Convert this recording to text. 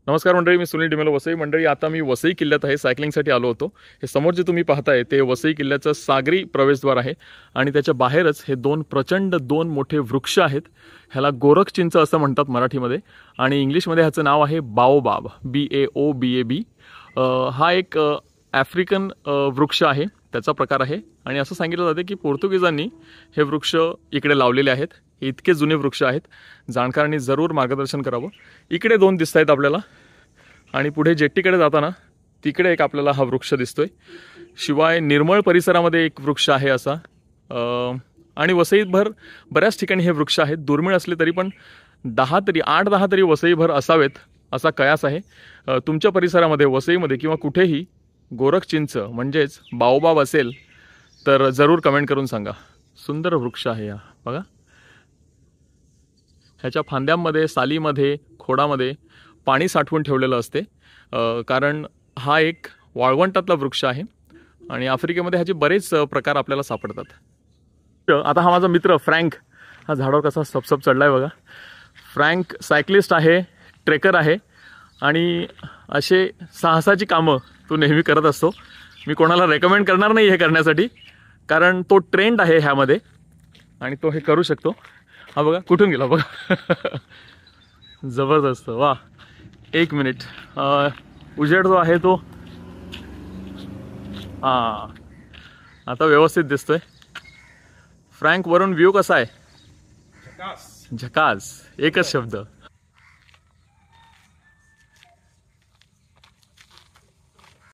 नमस्कार मंडळी, मी सुनील डिमेलो वसई. मंडळी, आता मी वसई किल्ल्यात आहे, सायकलिंगसाठी आलो होतो. हे समोर जे तुम्ही पाहताय ते वसई किल्ल्याचं सागरी प्रवेशद्वार आहे आणि त्याच्या बाहेरच हे दोन मोठे वृक्ष आहेत. ह्याला गोरख चिंच असं म्हणतात मराठीमध्ये आणि इंग्लिशमध्ये ह्याचं नाव आहे बाओबाब, BAOBAB. हा एक आफ्रिकन वृक्ष आहे, त्याचा प्रकार आहे आणि असं सांगितलं जाते की पोर्तुगीजांनी हे वृक्ष इकडे लावलेले आहेत. हे इतके जुने वृक्ष आहेत, जाणकारांनी जरूर मार्गदर्शन करावं. इकडे दोन दिसत आहेत आपल्याला आणि पुढे जेट्टीकडे जाताना तिकडे एक आपल्याला हा वृक्ष दिसतोय. शिवाय निर्मळ परिसरामध्ये एक वृक्ष आहे असा, आणि वसईभर बऱ्याच ठिकाणी हे वृक्ष आहेत. दुर्मिळ असले तरी पण 8-10 तरी वसईभर असावेत असा कयास आहे. तुमच्या परिसरामध्ये वसईमध्ये किंवा कुठेही गोरख चिंच म्हणजेच बाओबाब असेल तर जरूर कमेंट करून सांगा. सुंदर वृक्ष आहे हा, बघा. ह्याच्या फांद्यांमध्ये, सालीमध्ये, खोडामध्ये पाणी साठवून ठेवलेलं असते, कारण हा एक वाळवंटातला वृक्ष आहे आणि आफ्रिकेमध्ये ह्याचे बरेच प्रकार आपल्याला सापडतात. आता हा माझा मित्र फ्रँक हा झाडावर कसा सबसब चढलाय बघा. फ्रँक सायकलिस्ट आहे, ट्रेकर आहे आणि असे साहसाची कामं तो नेहमी करत असतो. मी कोणाला रेकमेंड करणार नाही हे करण्यासाठी, कारण तो ट्रेंड आहे ह्यामध्ये आणि तो हे करू शकतो. हा बघा कुठून गेला बघा. जबरदस्त, वा. 1 मिनिट, उजेड जो आहे तो आता व्यवस्थित दिसतोय. फ्रँक, वरून व्ह्यू कसा आहे? झकास. एकच शब्द.